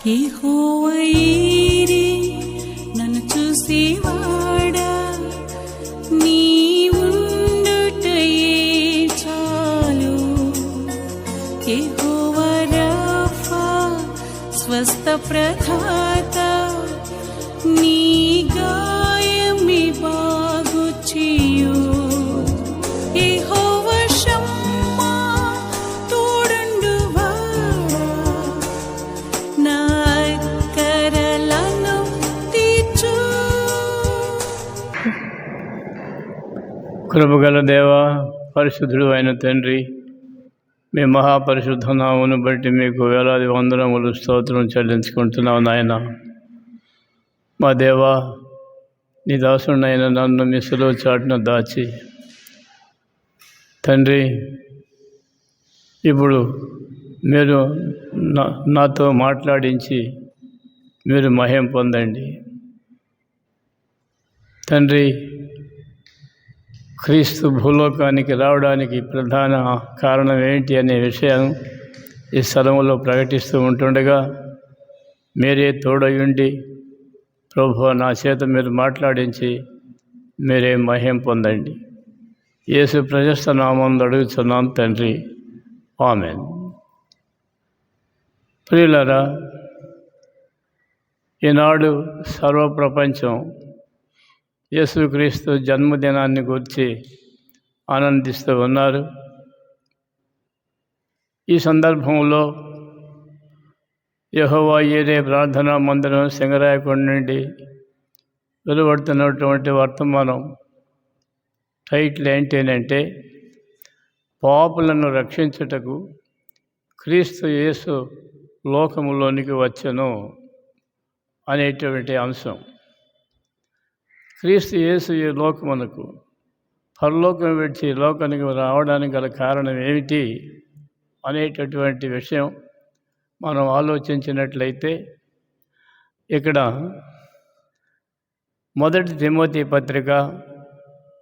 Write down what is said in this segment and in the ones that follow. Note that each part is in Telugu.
యెహోవా ఈరే నన్ను చూసేవాడా, నీవుండుటయే చాలు. యెహోవా రఫా స్వస్థ ప్రదాత, నీ గాయమే బాగు చేయు. యెహోవా షమ్మా తోడుండువాడా, నా అక్కరలను తీర్చు. కృపగల దేవా, పరిశుద్ధుడు అయిన తండ్రి, మీ మహాపరిశుద్ధ నామమును బట్టి మీకు వేలాది వందనములు స్తోత్రం చెల్లించుకుంటున్నావు నాయన. మా దేవా, నీ దాసుడినైన నన్ను మీ సులువు చాటున దాచి తండ్రి, ఇప్పుడు మీరు నాతో మాట్లాడించి మీరు మహిమ పొందండి తండ్రి. క్రీస్తు భూలోకానికి రావడానికి ప్రధాన కారణం ఏంటి అనే విషయం ఈ స్థలంలో ప్రకటిస్తూ ఉంటుండగా మీరే తోడయుండి ప్రభువా, నా చేత మీరు మాట్లాడించి మీరే మహిమ పొందండి. యేసు ప్రశస్త నామమున అడుగుతున్నాం తండ్రి, ఆమేన్. ప్రియులారా, ఈనాడు సర్వప్రపంచం యేసుక్రీస్తు జన్మదినాన్ని గురించి ఆనందిస్తూ ఉన్నారు. ఈ సందర్భంలో యెహోవా ఈరే ప్రార్థనా మందిరం సింగరాయకొండ నుండి వెలువడుతున్నటువంటి వర్తమానం టైటిల్ ఏంటంటే, పాపులను రక్షించుటకు క్రీస్తు యేసు లోకములోనికి వచ్చెను అనేటువంటి అంశం. క్రీస్తు యేసు ఈ లోకమునకు పరలోకం విడిచి ఈ లోకానికి రావడానికి గల కారణం ఏమిటి అనేటటువంటి విషయం మనం ఆలోచించినట్లయితే, ఇక్కడ 1 తిమోతి పత్రిక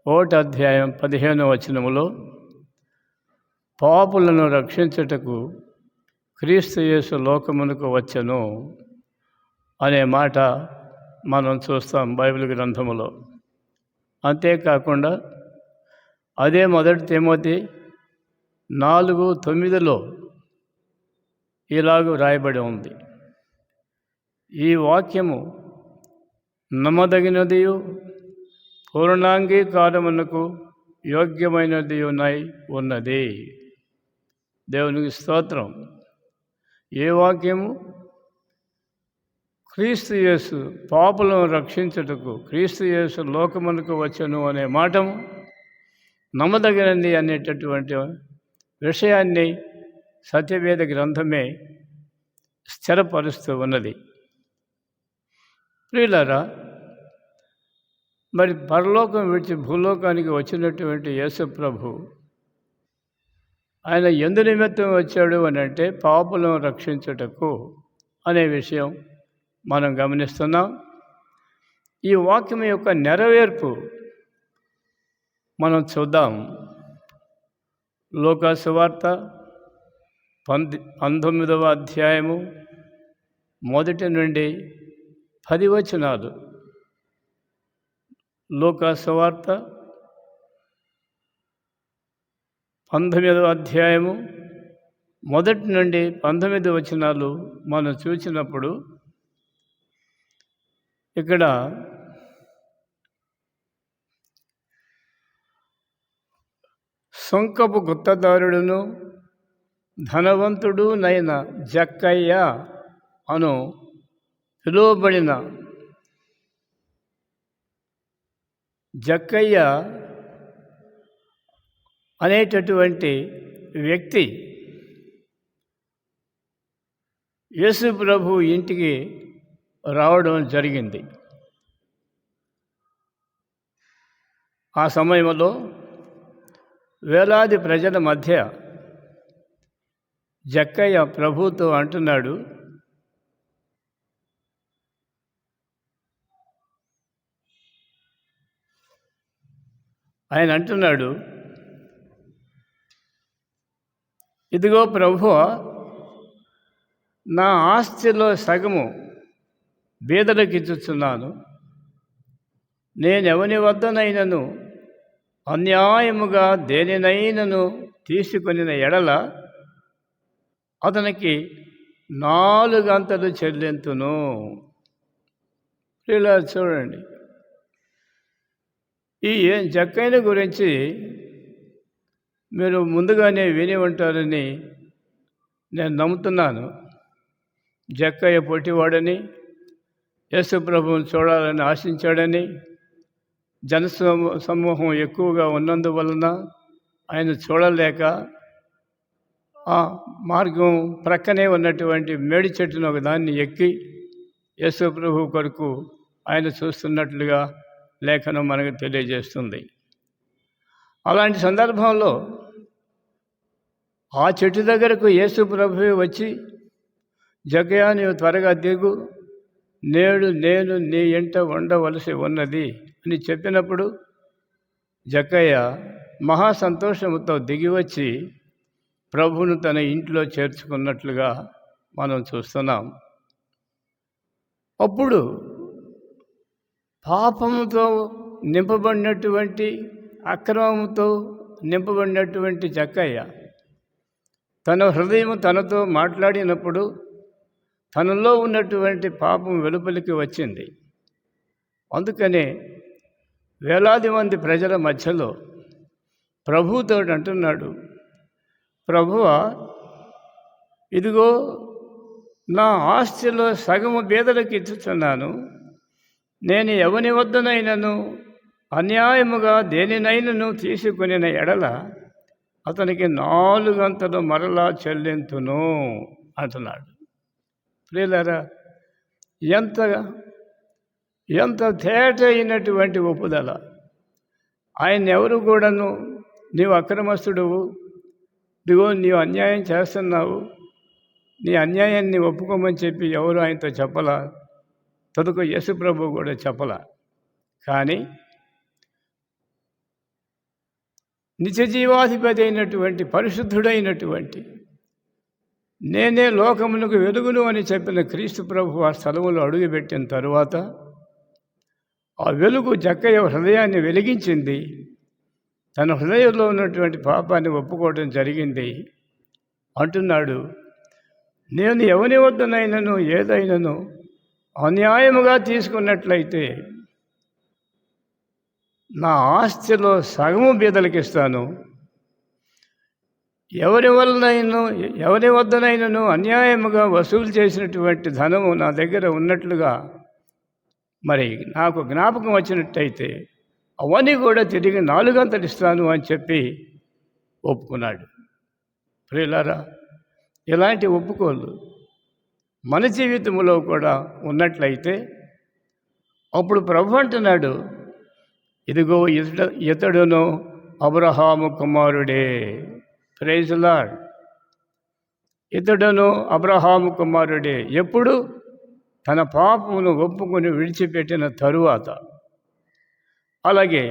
1వ అధ్యాయం 15వ వచనములో పాపులను రక్షించుటకు క్రీస్తు యేసు లోకమునకు వచ్చెను అనే మాట మనం చూస్తాం బైబిల్ గ్రంథములో. అంతేకాకుండా అదే 1 తిమోతి 4:9లో ఇలాగూ రాయబడి ఉంది, ఈ వాక్యము నమ్మదగినదియు పూర్ణాంగీకారమునకు యోగ్యమైనదియునై ఉన్నది. దేవునికి స్తోత్రం. ఏ వాక్యము? క్రీస్తు యేసు పాపులను రక్షించుటకు క్రీస్తు యేసు లోకమునకు వచ్చెను అనే మాటము నమ్మదగినది అనేటటువంటి విషయాన్ని సత్యవేద గ్రంథమే స్థిరపరుస్తూ ఉన్నది. ప్రియులారా, మరి పరలోకం విడిచి భూలోకానికి వచ్చినటువంటి యేసు ప్రభు ఆయన ఎందు నిమిత్తం వచ్చాడు అని అంటే పాపులను రక్షించుటకు అనే విషయం మనం గమనిస్తున్నాం. ఈ వాక్యం యొక్క నెరవేర్పు మనం చూద్దాం. లూకా సువార్త 19వ అధ్యాయము 1 నుండి 10 వచనాలు. లూకా సువార్త 19వ అధ్యాయము 1 నుండి 19 వచనాలు మనం చూసినప్పుడు ఇక్కడ సొంకపు గుత్తదారుడును ధనవంతుడు నైన జక్కయ్య అను పిలువబడిన జక్కయ్య అనేటటువంటి వ్యక్తి యేసు ప్రభు ఇంటికి రావడం జరిగింది. ఆ సమయంలో వేలాది ప్రజల మధ్య జక్కయ్య ప్రభుతో అంటున్నాడు, ఆయన అంటున్నాడు, ఇదిగో ప్రభువా, నా ఆస్తిలో సగము బీదలకు ఇచ్చుచున్నాను. నేనెవని వద్దనైనను అన్యాయముగా దేనినైనను తీసుకొనిన ఎడల అతనికి 4 అంతలు చెల్లింతును. ఇలా చూడండి, ఈ జక్కయ్య గురించి మీరు ముందుగానే విని ఉంటారని నేను నమ్ముతున్నాను. జక్కయ్య పొట్టివాడని, యేసు ప్రభువుని చూడాలని ఆశించాడని, సమూహం ఎక్కువగా ఉన్నందువలన ఆయన చూడలేక ఆ మార్గం ప్రక్కనే ఉన్నటువంటి మేడి చెట్టును ఒక దాన్ని ఎక్కి యేసు ప్రభు కొరకు ఆయన చూస్తున్నట్లుగా లేఖనం మనకు తెలియజేస్తుంది. అలాంటి సందర్భంలో ఆ చెట్టు దగ్గరకు యేసు ప్రభువే వచ్చి, జక్కయ్య నీవు త్వరగా దిగు, నేడు నేను నీ ఇంట ఉండవలసి ఉన్నది అని చెప్పినప్పుడు జక్కయ్య మహా సంతోషంతో దిగివచ్చి ప్రభువును తన ఇంట్లో చేర్చుకున్నట్లుగా మనం చూస్తున్నాం. అప్పుడు పాపముతో నింపబడినటువంటి, అక్రమముతో నింపబడినటువంటి జక్కయ్య తన హృదయం తనతో మాట్లాడినప్పుడు తనలో ఉన్నటువంటి పాపం వెలుపలికి వచ్చింది. అందుకనే వేలాది మంది ప్రజల మధ్యలో ప్రభువుతో అంటున్నాడు, ప్రభువా, ఇదిగో నా ఆస్తిలో సగము బీదలకు ఇచ్చుచున్నాను. నేను ఎవని వద్దనైనను అన్యాయముగా దేనినైనను తీసుకొనిన ఎడల అతనికి 4 అంతలు మరలా చెల్లింతును అంటున్నాడు. ప్రియులారా, ఎంత తేట అయినటువంటి ఒప్పుదల! ఆయన ఎవరు కూడాను నీవు అక్రమస్తుడువు, ఇదిగో నీవు అన్యాయం చేస్తున్నావు, నీ అన్యాయాన్ని ఒప్పుకోమని చెప్పి ఎవరు ఆయనతో చెప్పలా. తదుకు యేసు ప్రభు కూడా చెప్పలా. కానీ నిత్యజీవాధిపతి అయినటువంటి, పరిశుద్ధుడైనటువంటి, నేనే లోకమునకు వెలుగును అని చెప్పిన క్రీస్తు ప్రభు ఆ స్థలములో అడుగుపెట్టిన తరువాత ఆ వెలుగు జక్కయ్య హృదయాన్ని వెలిగించింది. తన హృదయంలో ఉన్నటువంటి పాపాన్ని ఒప్పుకోవడం జరిగింది. అంటున్నాడు, నేను ఎవని వద్దనైనను ఏదైనాను అన్యాయముగా తీసుకున్నట్లయితే నా ఆస్తిలో సగము బీదలకు ఇస్తాను. ఎవరి వద్దనైనను అన్యాయముగా వసూలు చేసినటువంటి ధనము నా దగ్గర ఉన్నట్లుగా మరి నాకు జ్ఞాపకం వచ్చినట్టయితే అవన్నీ కూడా తిరిగి 4 అంతలు ఇస్తాను అని చెప్పి ఒప్పుకున్నాడు. ప్రియులారా, ఇలాంటి ఒప్పుకోలు మన జీవితంలో కూడా ఉన్నట్లయితే అప్పుడు ప్రభు అంటున్నాడు, ఇదిగో ఇతడును అబ్రహాము కుమారుడే. Praise lord. ఇతడును అబ్రహాము కుమారుడే. ఎప్పుడు? తన పాపమును ఒప్పుకొని విడిచిపెట్టిన తరువాత. అలాగే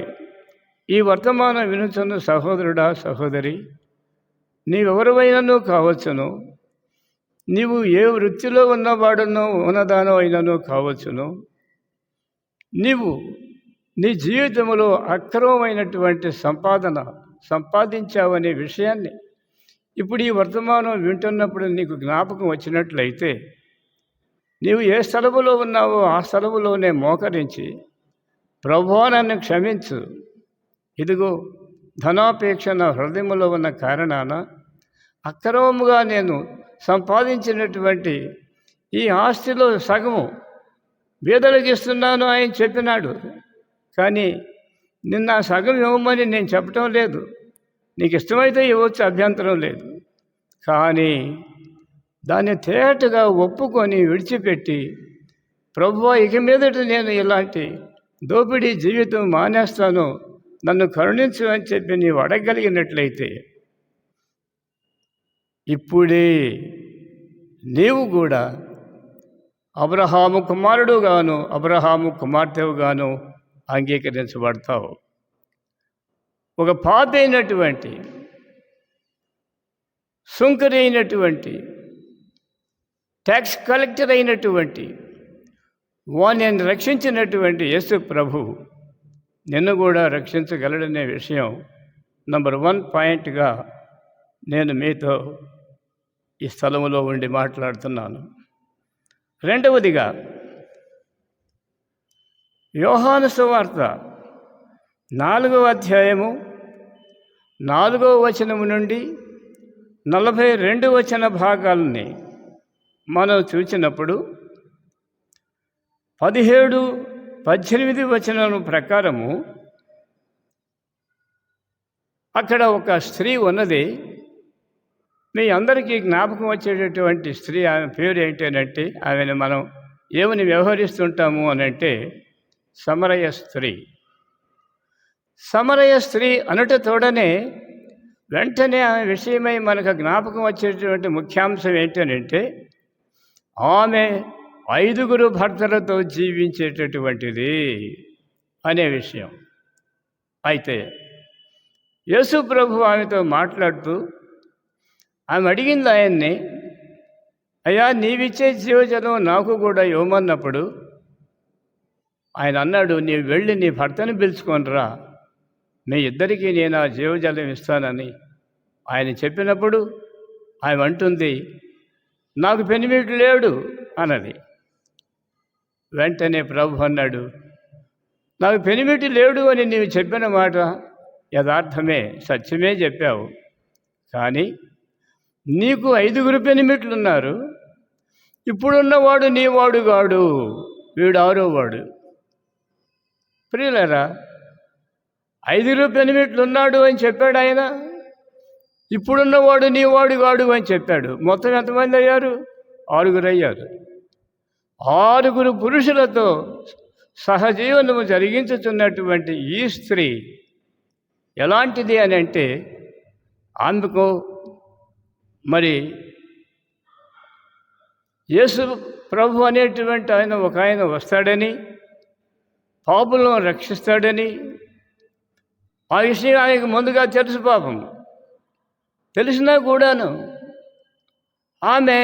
ఈ వర్తమానం వినుచున్న సహోదరుడా, సహోదరి, నీవెవరివైనను కావచ్చును, నీవు ఏ వృత్తిలో ఉన్నవాడునో ఉన్నదానో అయినను కావచ్చును, నీవు నీ జీవితంలో అక్రమమైనటువంటి సంపాదించావనే విషయాన్ని ఇప్పుడు ఈ వర్తమానం వింటున్నప్పుడు నీకు జ్ఞాపకం వచ్చినట్లయితే నీవు ఏ స్థలములో ఉన్నావో ఆ స్థలములోనే మోకరించి, ప్రభువా నన్ను క్షమించు, ఇదిగో ధనాపేక్ష నా హృదయంలో ఉన్న కారణాన అక్రమముగా నేను సంపాదించినటువంటి ఈ ఆస్తిలో సగము బీదలకు ఇస్తున్నాను ఆయన చెప్పినాడు. కానీ నిన్న సగం ఇవ్వమని నేను చెప్పటం లేదు, నీకు ఇష్టమైతే ఇవ్వచ్చు, అభ్యంతరం లేదు. కానీ దాన్ని తేటగా ఒప్పుకొని విడిచిపెట్టి, ప్రభువా ఇక మీదట నేను ఇలాంటి దోపిడీ జీవితం మానేస్తాను, నన్ను కరుణించు అని చెప్పి నీవు అడగగలిగినట్లయితే ఇప్పుడే నీవు కూడా అబ్రహాము కుమారుడుగాను అబ్రహాము కుమార్తెవుగాను అంగీకరించబడతావు. ఒక పాపి అయినటువంటి, సుంకరి అయినటువంటి, ట్యాక్స్ కలెక్టర్ అయినటువంటి వాణ్ణి రక్షించినటువంటి యేసు ప్రభు నిన్ను కూడా రక్షించగలడనే విషయం నంబర్ 1 పాయింట్గా నేను మీతో ఈ స్థలంలో ఉండి మాట్లాడుతున్నాను. రెండవదిగా యోహాను సువార్త 4వ అధ్యాయము 4వ వచనము నుండి 42 వచన భాగాలని మనం చూసినప్పుడు 17-18 వచనం ప్రకారము అక్కడ ఒక స్త్రీ ఉన్నది. మీ అందరికీ జ్ఞాపకం వచ్చేటటువంటి స్త్రీ, ఆమె పేరు ఏంటంటే, ఆమెను మనం ఏమని వ్యవహరిస్తుంటాము అనంటే సమరయ స్త్రీ. సమరయ స్త్రీ అనుట తోడనే వెంటనే ఆమె విషయమై మనకు జ్ఞాపకం వచ్చేటువంటి ముఖ్యాంశం ఏంటనంటే, ఆమె 5 భర్తలతో జీవించేటటువంటిది అనే విషయం. అయితే యేసు ప్రభు ఆమెతో మాట్లాడుతూ ఆమె అడిగింది ఆయన్ని, అయ్యా నీవిచ్చే జీవజలం నాకు కూడా ఇవ్వమన్నప్పుడు ఆయన అన్నాడు, నీవు వెళ్ళి నీ భర్తను పిలుచుకొనిరా, మీ ఇద్దరికీ నేను ఆ జీవజలం ఇస్తానని ఆయన చెప్పినప్పుడు ఆమె అంటుంది, నాకు పెనిమిటి లేడు అన్నది. వెంటనే ప్రభు అన్నాడు, నాకు పెనిమిటి లేడు అని నీవు చెప్పిన మాట యథార్థమే, సత్యమే చెప్పావు. కానీ నీకు 5 పెనిమిట్లు ఉన్నారు. ఇప్పుడున్నవాడు నీవాడు కాడు, వీడు 6వ వాడు. ప్రియులారా, 5 పెనిమిట్లు ఉన్నాడు అని చెప్పాడు ఆయన. ఇప్పుడున్నవాడు నీవాడు కాడు అని చెప్పాడు. మొత్తం ఎంతమంది అయ్యారు? 6 అయ్యారు. 6 పురుషులతో సహజీవనము జరిగించుతున్నటువంటి ఈ స్త్రీ ఎలాంటిది అని అంటే, ఆమెకు మరి యేసు ప్రభు అనేటువంటి ఆయన వస్తాడని, పాపులను రక్షిస్తాడని ఆ విషయం ఆయనకు ముందుగా తెలుసు. పాపం తెలిసినా కూడాను ఆమె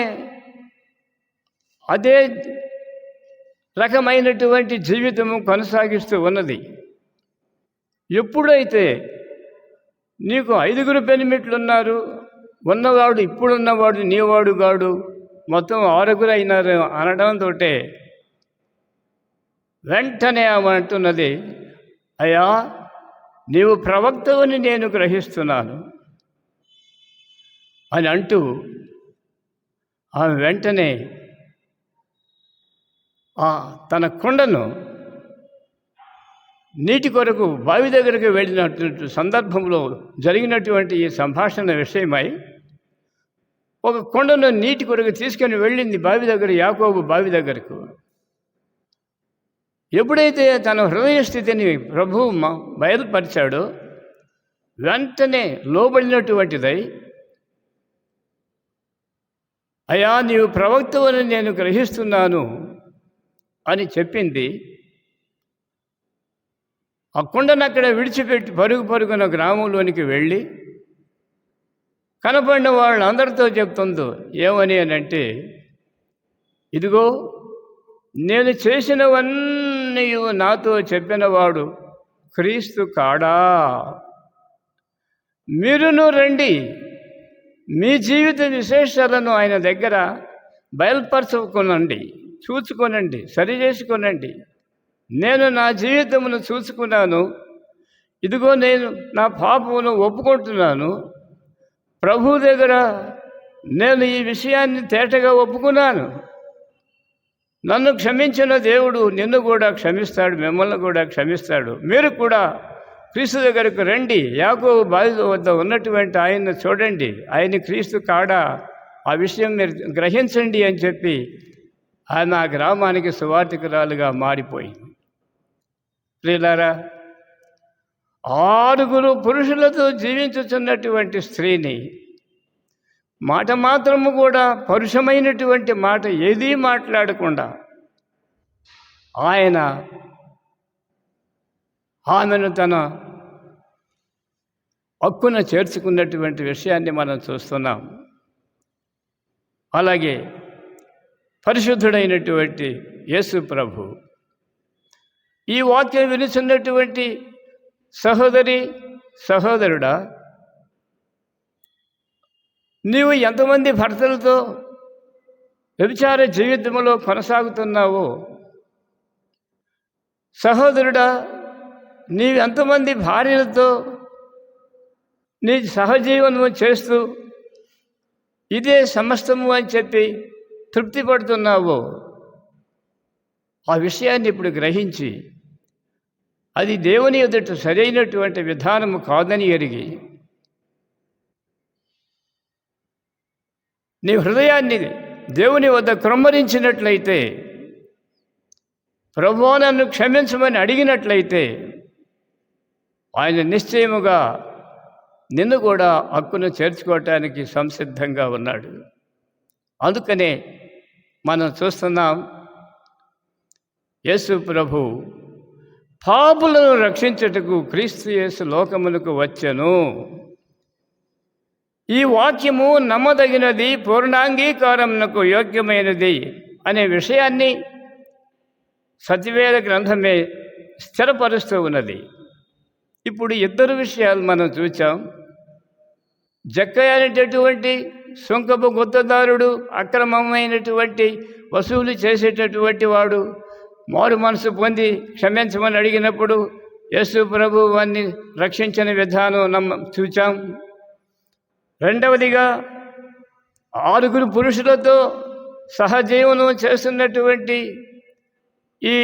అదే రకమైనటువంటి జీవితము కొనసాగిస్తూ ఉన్నది. ఎప్పుడైతే నీకు 5 పెనిమిట్లు ఉన్నారు, ఉన్నవాడు ఇప్పుడున్నవాడు నీవాడు కాడు, మొత్తం 6 అయినారు అనడంతో వెంటనే ఆమె అంటున్నది, అయ్యా నీవు ప్రవక్తవని నేను గ్రహిస్తున్నాను అని అంటూ ఆమె వెంటనే తన కుండను నీటి కొరకు బావి దగ్గరకు వెళ్ళినటువంటి సందర్భంలో జరిగినటువంటి ఈ సంభాషణ విషయమై ఒక కుండను నీటి కొరకు తీసుకొని వెళ్ళింది బావి దగ్గర, యాకోబు బావి దగ్గరకు. ఎప్పుడైతే తన హృదయ స్థితిని ప్రభువు బయలుపరిచాడో వెంటనే లోబడినటువంటిదై, అయ్యా నీవు ప్రవక్తవని నేను గ్రహిస్తున్నాను అని చెప్పింది. ఆ కుండను అక్కడ విడిచిపెట్టి పరుగున గ్రామంలోనికి వెళ్ళి కనపడిన వాళ్ళందరితో చెప్తుందో ఏమని అని అంటే, ఇదిగో నేను చేసినవన్నీ నాతో చెప్పినవాడు క్రీస్తు కాడా, మీరును రండి, మీ జీవిత విశేషాలను ఆయన దగ్గర బయలుపరచుకోనండి, చూసుకొనండి, సరి చేసుకొనండి. నేను నా జీవితమును చూసుకున్నాను, ఇదిగో నేను నా పాపమును ఒప్పుకుంటున్నాను, ప్రభు దగ్గర నేను ఈ విషయాన్ని తేటగా ఒప్పుకున్నాను. నన్ను క్షమించిన దేవుడు నిన్ను కూడా క్షమిస్తాడు, మిమ్మల్ని కూడా క్షమిస్తాడు. మీరు కూడా క్రీస్తు దగ్గరకు రండి, యాకోబు బావి వద్ద ఉన్నటువంటి ఆయన్ని చూడండి, ఆయన క్రీస్తు కాడా, ఆ విషయం మీరు గ్రహించండి అని చెప్పి ఆయన ఆ గ్రామానికి సువార్తికురాలుగా మారిపోయింది. ప్రియులారా, 6 పురుషులతో జీవించుతున్నటువంటి స్త్రీని మాట మాత్రము కూడా పరుషమైనటువంటి మాట ఏదీ మాట్లాడకుండా ఆయన ఆమెను తన హక్కున చేర్చుకున్నటువంటి విషయాన్ని మనం చూస్తున్నాం. అలాగే పరిశుద్ధుడైనటువంటి యేసు ప్రభు. ఈ వాక్యం వినుచున్నటువంటి సహోదరి సహోదరుడా, నీవు ఎంతమంది భర్తలతో వ్యభిచార జీవితంలో కొనసాగుతున్నావో, సహోదరుడా నీవు ఎంతమంది భార్యలతో నీ సహజీవనము చేస్తూ ఇదే సమస్తము అని చెప్పి తృప్తి పడుతున్నావో, ఆ విషయాన్ని ఇప్పుడు గ్రహించి అది దేవుని ఎదుట సరైనటువంటి విధానము కాదని ఎరిగి నీ హృదయాన్ని దేవుని వద్ద క్రమ్మరించినట్లయితే, ప్రభువా నన్ను క్షమించమని అడిగినట్లయితే, ఆయన నిశ్చయముగా నిన్ను కూడా హక్కును చేర్చుకోవటానికి సంసిద్ధంగా ఉన్నాడు. అందుకనే మనం చూస్తున్నాం, యేసు ప్రభు పాపులను రక్షించుటకు క్రీస్తు యేసు లోకమునకు వచ్చెను. ఈ వాక్యము నమ్మదగినది, పూర్ణాంగీకారమునకు యోగ్యమైనది అనే విషయాన్ని సత్యవేద గ్రంథమే స్థిరపరుస్తూ ఉన్నది. ఇప్పుడు ఇద్దరు విషయాలు మనం చూచాం. జక్కయ్య అనేటటువంటి సుంకపు గుత్తదారుడు, అక్రమమైనటువంటి వసూలు చేసేటటువంటి వాడు మారు మనసు పొంది క్షమించమని అడిగినప్పుడు యేసు ప్రభు వారిని రక్షించిన విధానం చూచాం. రెండవదిగా 6 పురుషులతో సహజీవనం చేస్తున్నటువంటి ఈ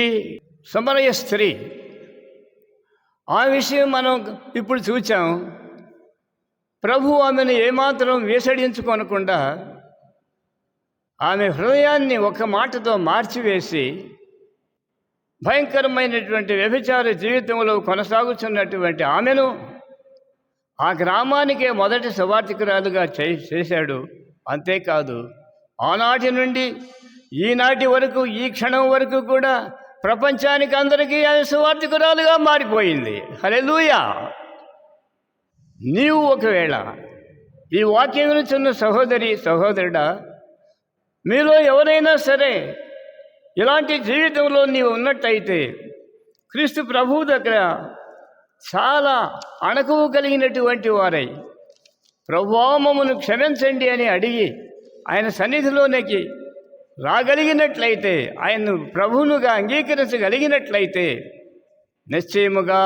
సమరయ స్త్రీ, ఆ విషయం మనం ఇప్పుడు చూచాం. ప్రభు ఆమెను ఏమాత్రం వేసడించుకొనకుండా ఆమె హృదయాన్ని ఒక మాటతో మార్చివేసి భయంకరమైనటువంటి వ్యభిచార జీవితంలో కొనసాగుతున్నటువంటి ఆమెను ఆ గ్రామానికే మొదటి సువార్తికురాలుగా చేశాడు. అంతేకాదు, ఆనాటి నుండి ఈనాటి వరకు, ఈ క్షణం వరకు కూడా ప్రపంచానికి అందరికీ ఆమె సువార్తికురాలుగా మారిపోయింది. హల్లెలూయా. నీవు ఒకవేళ ఈ వాక్యం వినుచున్న సహోదరి సహోదరుడా, మీలో ఎవరైనా సరే ఇలాంటి జీవితంలో నీవు ఉన్నట్టయితే, క్రీస్తు ప్రభువు దగ్గర చాలా అణకువ కలిగినటువంటి వారై ప్రభువా మమ్మను క్షమించండి అని అడిగి ఆయన సన్నిధిలోనికి రాగలిగినట్లయితే, ఆయన్ను ప్రభువునుగా అంగీకరించగలిగినట్లయితే నిశ్చయముగా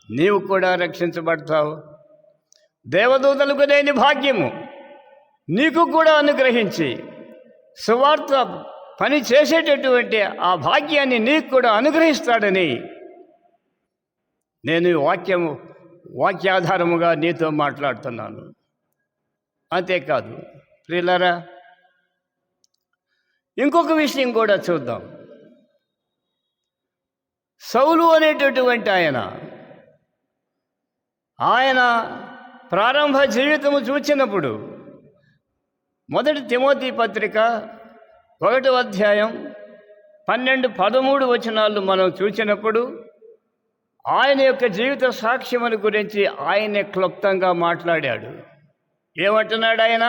నీవు కూడా రక్షించబడతావు. దేవదూతలకు లేని భాగ్యము నీకు కూడా అనుగ్రహించి సువార్త పని చేసేటటువంటి ఆ భాగ్యాన్ని నీకు కూడా అనుగ్రహిస్తాడని నేను ఈ వాక్యాధారముగా నీతో మాట్లాడుతున్నాను. అంతేకాదు ప్రియులారా, ఇంకొక విషయం కూడా చూద్దాం. సౌలు అనేటటువంటి ఆయన ప్రారంభ జీవితము చూచినప్పుడు 1 తిమోతి పత్రిక 1వ అధ్యాయం 12-13 వచనాలు మనం చూచినప్పుడు ఆయన యొక్క జీవిత సాక్ష్యముల గురించి ఆయనే క్లుప్తంగా మాట్లాడాడు. ఏమంటున్నాడు ఆయన?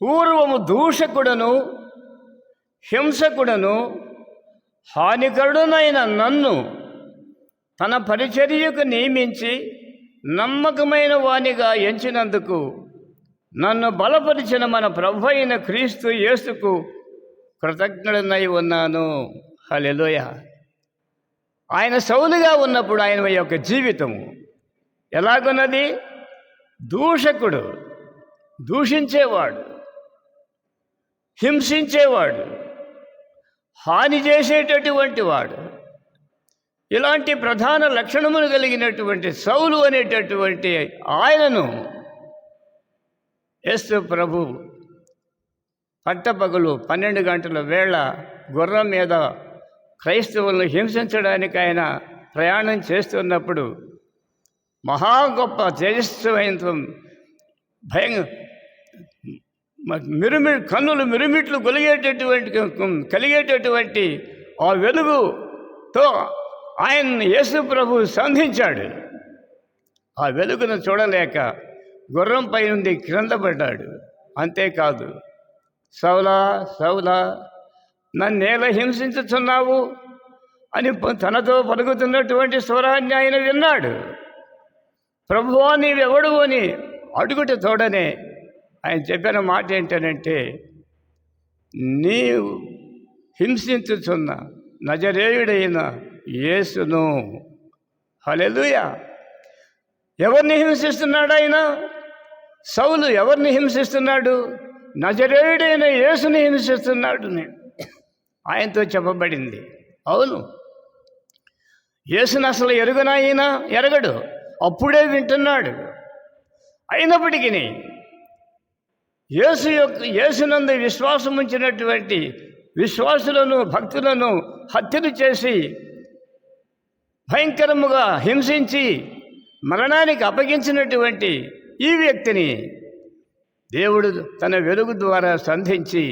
పూర్వము దూషకుడను, హింసకుడను, హానికరుడునైన నన్ను తన పరిచర్యకు నియమించి నమ్మకమైన వానిగా ఎంచినందుకు నన్ను బలపరిచిన మన ప్రభు అయిన క్రీస్తు యేసుకు కృతజ్ఞుడనై ఉన్నాను. హల్లెలూయా. ఆయన సౌలుగా ఉన్నప్పుడు ఆయన యొక్క జీవితము ఎలాగున్నది? దూషకుడు, దూషించేవాడు, హింసించేవాడు, హాని చేసేటటువంటి వాడు, ఇలాంటి ప్రధాన లక్షణములు కలిగినటువంటి సౌలు అనేటటువంటి ఆయనను యేసు ప్రభు పట్టపగలు 12 గంటల వేళ గుర్రం మీద క్రైస్తవులను హింసించడానికి ఆయన ప్రయాణం చేస్తున్నప్పుడు మహా గొప్ప తేజస్వైన కన్నులు మిరుమిట్లు కలిగేటటువంటి ఆ వెలుగుతో ఆయన్ని యేసు ప్రభు సంధించాడు. ఆ వెలుగును చూడలేక గుర్రంపై నుండి క్రింద పడ్డాడు. అంతేకాదు, సౌలా సౌలా నన్నేలా హింసించుచున్నావు అని తనతో పలుకుతున్నటువంటి స్వరాన్ని ఆయన విన్నాడు. ప్రభువా నీవెవడు అని అడుగుట తోడనే ఆయన చెప్పిన మాట ఏంటనంటే, నీవు హింసించుచున్న నజరేయుడైన యేసును. హల్లెలూయా. ఎవరిని హింసిస్తున్నాడు ఆయన? సౌలు ఎవరిని హింసిస్తున్నాడు? నజరేయుడైన యేసుని హింసిస్తున్నాడు. ఆయనతో చెప్పబడింది. అవును, యేసుని అసలు ఎరుగనాయన ఎరగడు, అప్పుడే వింటున్నాడు. అయినప్పటికీ యేసునందు విశ్వాసం ఉంచినటువంటి విశ్వాసులను, భక్తులను హత్యలు చేసి భయంకరముగా హింసించి మరణానికి అప్పగించినటువంటి ఈ వ్యక్తిని దేవుడు తన వెలుగు ద్వారా సంధించి,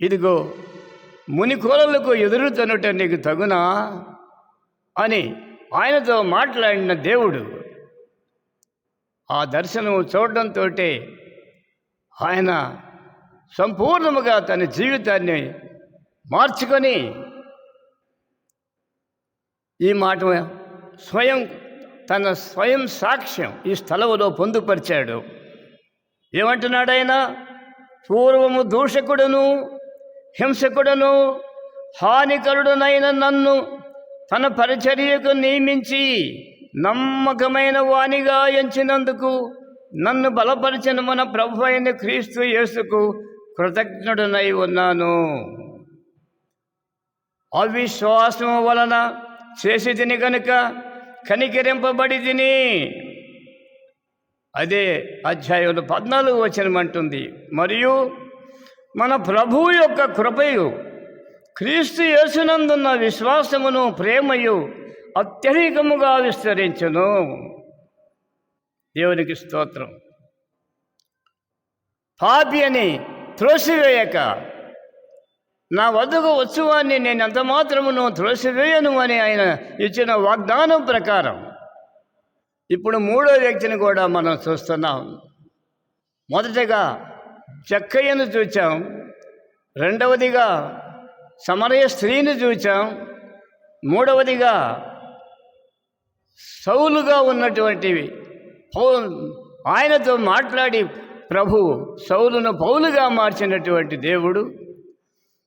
ఇదిగో మునికోలలకు ఎదురుతనుట నీకు తగునా అని ఆయనతో మాట్లాడిన దేవుడు ఆ దర్శనం చూడడంతో ఆయన సంపూర్ణముగా తన జీవితాన్ని మార్చుకొని ఈ మాట తన స్వయం సాక్ష్యం ఈ స్థలంలో పొందుపరిచాడు. ఏమంటున్నాడు ఆయన? పూర్వము దూషకుడును హింసకుడును హానికరుడునైన నన్ను తన పరిచర్యకు నియమించి నమ్మకమైన వానిగా ఎంచినందుకు నన్ను బలపరిచిన మన ప్రభు అయిన క్రీస్తు యేసుకు కృతజ్ఞుడనై ఉన్నాను. అవిశ్వాసము వలన చేసి తిని కనుక కనికరింపబడి తిని. అదే అధ్యాయంలో 14 వచనం అంటుంది, మరియు మన ప్రభువు యొక్క కృపయు క్రీస్తు యేసునందున్న విశ్వాసమును ప్రేమయు అత్యధికముగా విస్తరించును. దేవునికి స్తోత్రం. పాపి అని త్రోసివేయక నా వద్దకు వచ్చువాన్ని నేను ఎంత మాత్రమును త్రోసివేయను అని ఆయన ఇచ్చిన వాగ్దానం ప్రకారం ఇప్పుడు 3వ వ్యక్తిని కూడా మనం చూస్తున్నాం. మొదటగా జక్కయ్యను చూచాం, రెండవదిగా సమరయ స్త్రీని చూచాం, మూడవదిగా సౌలుగా ఉన్నటువంటి ఆయనతో మాట్లాడి ప్రభు సౌలును పౌలుగా మార్చినటువంటి దేవుడు,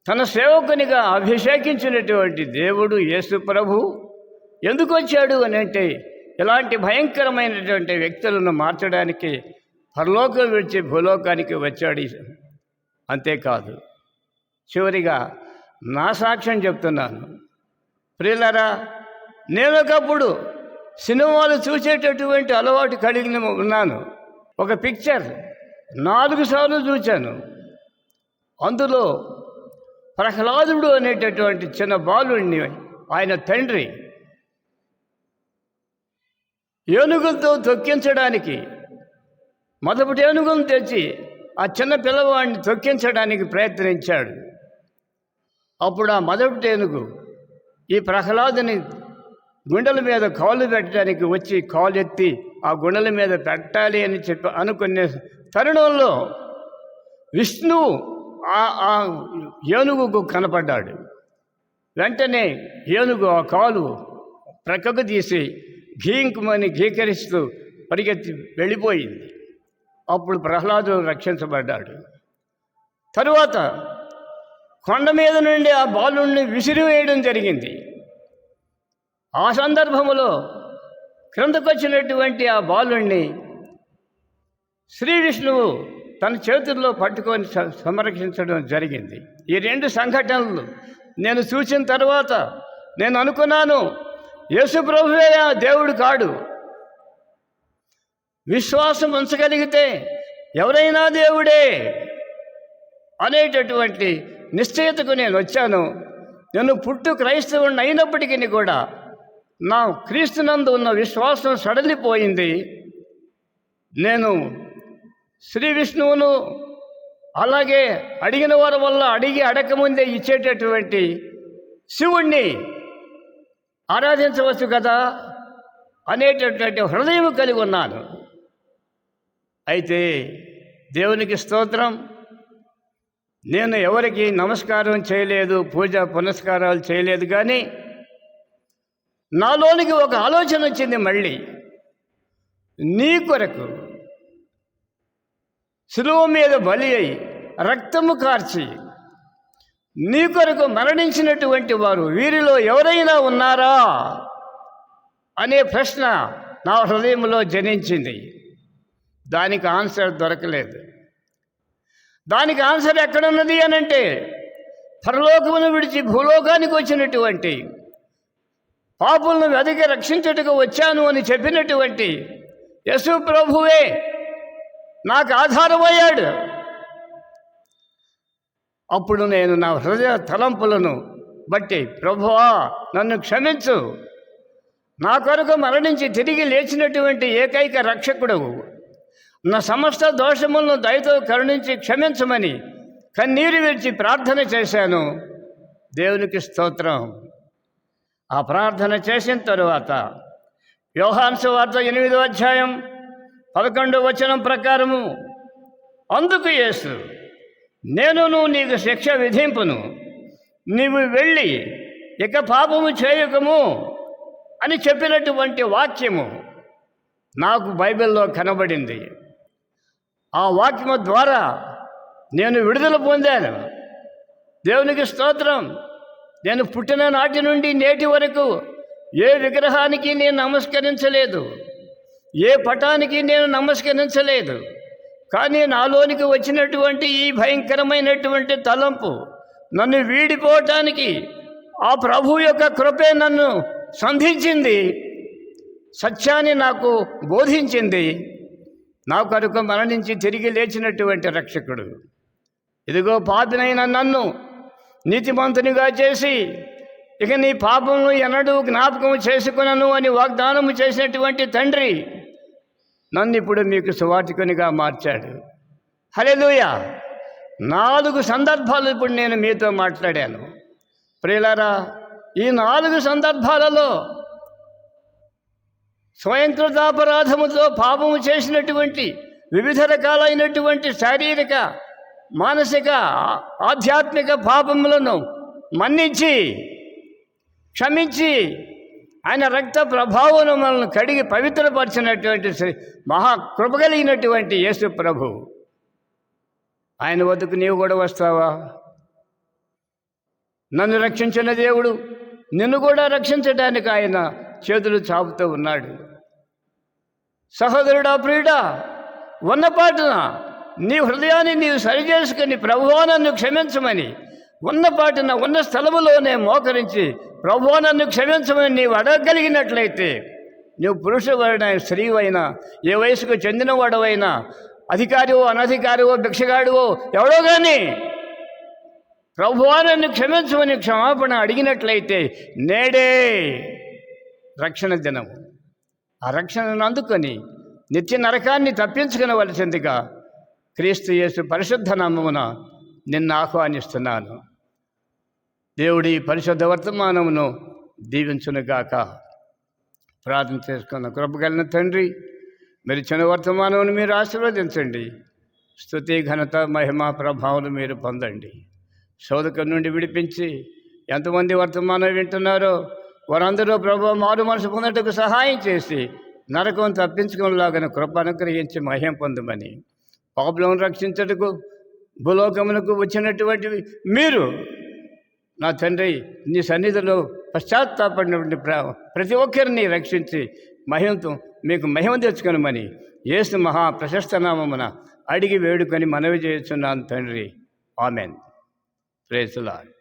తన సేవకునిగా అభిషేకించినటువంటి దేవుడు యేసు ప్రభు ఎందుకు వచ్చాడు అని అంటే, ఇలాంటి భయంకరమైనటువంటి వ్యక్తులను మార్చడానికి పరలోకం విడిచి భూలోకానికి వచ్చాడు. అంతేకాదు, చివరిగా నా సాక్ష్యం చెప్తున్నాను. ప్రియులారా, నేను ఒకప్పుడు సినిమాలు చూసేటటువంటి అలవాటు కలిగి ఉన్నాను. ఒక పిక్చర్ 4 సార్లు చూశాను. అందులో ప్రహ్లాదుడు అనేటటువంటి చిన్న బాలుడిని ఆయన తండ్రి ఏనుగులతో తొక్కించడానికి మొదటి ఏనుగును తెచ్చి ఆ చిన్న పిల్లవాడిని తొక్కించడానికి ప్రయత్నించాడు. అప్పుడు ఆ మొదటి ఏనుగు ఈ ప్రహ్లాదుని గుండెల మీద కాలు పెట్టడానికి వచ్చి కాలు ఎత్తి ఆ గుండెల మీద పెట్టాలి అని అనుకునే తరుణంలో విష్ణువు ఆ ఏనుగుకు కనపడ్డాడు. వెంటనే ఏనుగు ఆ కాలు ప్రక్కకు తీసి గీంకుమని గీకరిస్తూ పరిగెత్తి వెళ్ళిపోయింది. అప్పుడు ప్రహ్లాదుడు రక్షించబడ్డాడు. తరువాత కొండ మీద నుండి ఆ బాలుడిని విసిరివేయడం జరిగింది. ఆ సందర్భంలో క్రిందకొచ్చినటువంటి ఆ బాలుడిని శ్రీ విష్ణువు తన చేతుల్లో పట్టుకొని సంరక్షించడం జరిగింది. ఈ 2 సంఘటనలు నేను చూసిన తర్వాత నేను అనుకున్నాను, యేసు ప్రభువే దేవుడు కాడు. విశ్వాసం ఉంచగలిగితే ఎవరైనా దేవుడే అనేటటువంటి నిశ్చయతకు నేను వచ్చాను. నేను క్రైస్తవుడిని అయినప్పటికీ కూడా నా క్రీస్తునందు ఉన్న విశ్వాసం సడలిపోయింది. నేను శ్రీ విష్ణువును అలాగే అడిగిన వారి వల్ల అడగకముందే ఇచ్చేటటువంటి శివుణ్ణి ఆరాధించవచ్చు కదా అనేటటువంటి హృదయం కలిగి ఉన్నాను. అయితే దేవునికి స్తోత్రం, నేను ఎవరికి నమస్కారం చేయలేదు, పూజ పునస్కారాలు చేయలేదు. కానీ నాలోనికి ఒక ఆలోచన వచ్చింది. మళ్ళీ నీ కొరకు శిలువ మీద బలి అయి రక్తము కార్చి నీ కొరకు మరణించినటువంటి వారు వీరిలో ఎవరైనా ఉన్నారా అనే ప్రశ్న నా హృదయంలో జనించింది. దానికి ఆన్సర్ దొరకలేదు. దానికి ఆన్సర్ ఎక్కడున్నది అనంటే, పరలోకమును విడిచి భూలోకానికి వచ్చినటువంటి పాపులను వెదకి రక్షించుటకు వచ్చాను అని చెప్పినటువంటి యేసు ప్రభువే నాకు ఆధారమయ్యాడు. అప్పుడు నేను నా హృదయ తలంపులను బట్టి, ప్రభువా నన్ను క్షమించు, నా కొరకు మరణించి తిరిగి లేచినటువంటి ఏకైక రక్షకుడు, నా సమస్త దోషములను దయతో కరుణించి క్షమించమని కన్నీరు విడిచి ప్రార్థన చేశాను. దేవునికి స్తోత్రం. ఆ ప్రార్థన చేసిన తరువాత యోహాను సువార్త 8వ అధ్యాయం 11వ వచనం ప్రకారము, అందుకు యేసు, నేనును నీకు శిక్ష విధింపును, నీవు వెళ్ళి ఇక పాపము చేయకము అని చెప్పినటువంటి వాక్యము నాకు బైబిల్లో కనబడింది. ఆ వాక్యము ద్వారా నేను విడుదల పొందాను. దేవునికి స్తోత్రం. నేను పుట్టిన నాటి నుండి నేటి వరకు ఏ విగ్రహానికి నేను నమస్కరించలేదు, ఏ పటానికి నేను నమస్కరించలేదు. కానీ నాలోనికి వచ్చినటువంటి ఈ భయంకరమైనటువంటి తలంపు నన్ను వీడిపోవటానికి ఆ ప్రభు యొక్క కృపే నన్ను సంధించింది, సత్యాన్ని నాకు బోధించింది. నా కొరకు మరణించి తిరిగి లేచినటువంటి రక్షకుడు, ఇదిగో పాపినైన నన్ను నీతిమంతునిగా చేసి ఇక నీ పాపము ఎన్నడూ జ్ఞాపకం చేసుకునను అని వాగ్దానము చేసినటువంటి తండ్రి నన్ను ఇప్పుడు మీకు సువార్తికునిగా మార్చాడు. హల్లెలూయా. 4 సందర్భాలు ఇప్పుడు నేను మీతో మాట్లాడాను. ప్రియులారా, ఈ 4 సందర్భాలలో స్వయంకృతాపరాధముతో పాపము చేసినటువంటి వివిధ రకాలైనటువంటి శారీరక, మానసిక, ఆధ్యాత్మిక పాపములను మన్నించి క్షమించి ఆయన రక్త ప్రభావం మనల్ని కడిగి పవిత్రపరిచినటువంటి మహాకృప కలిగినటువంటి యేసు ప్రభు, ఆయన వద్దకు నీవు కూడా వస్తావా? నన్ను రక్షించిన దేవుడు నిన్ను కూడా రక్షించడానికి ఆయన చేతులు చాపుతూ ఉన్నాడు. సహోదరుడా, ప్రియుడా, ఉన్నపాటున నీ హృదయాన్ని నీవు సరిచేసుకుని ప్రభువా నన్ను క్షమించమని ఉన్నపాటున ఉన్న స్థలములోనే మోకరించి ప్రభువా నన్ను క్షమించమని నీవు అడగగలిగినట్లయితే, నువ్వు పురుషుడైనా స్త్రీవైనా, ఏ వయసుకు చెందినవాడవైనా, అధికారివో అనధికారివో భిక్షగాడివో ఎవడో కానీ ప్రభువా నన్ను క్షమించమని క్షమాపణ అడిగినట్లయితే నేడే రక్షణ దినము. ఆ రక్షణను అందుకొని నిత్య నరకాన్ని తప్పించుకునవలసిందిగా క్రీస్తు యేసు పరిశుద్ధ నామమున నిన్ను ఆహ్వానిస్తున్నాను. దేవుడి పరిశుద్ధ వర్తమానమును దీవించునుగాక. ప్రార్థన చేసుకున్న కృపగలిగిన తండ్రి, మీరు చిన్న వర్తమానమును మీరు ఆశీర్వదించండి. స్తుతి, ఘనత, మహిమ, ప్రభావం మీరు పొందండి. శోధక నుండి విడిపించి ఎంతమంది వర్తమానం వింటున్నారో వారందరూ ప్రభు మారు మనసు పొందటకు సహాయం చేసి నరకం తప్పించుకునేలాగా కృప అనుగ్రహించి మహిమ పొందమని, పాపులను రక్షించటకు భూలోకమునకు వచ్చినటువంటి మీరు నా తండ్రి నీ సన్నిధిలో పశ్చాత్తాపడినటువంటి ప్రతి ఒక్కరిని రక్షించి మహిమతో మీకు మహిమ తెచ్చుకొనమని యేసు మహా ప్రశస్త నామమున అడిగి వేడుకొని మనవి చేస్తున్నాను తండ్రి. ఆమెన్. Praise the lord.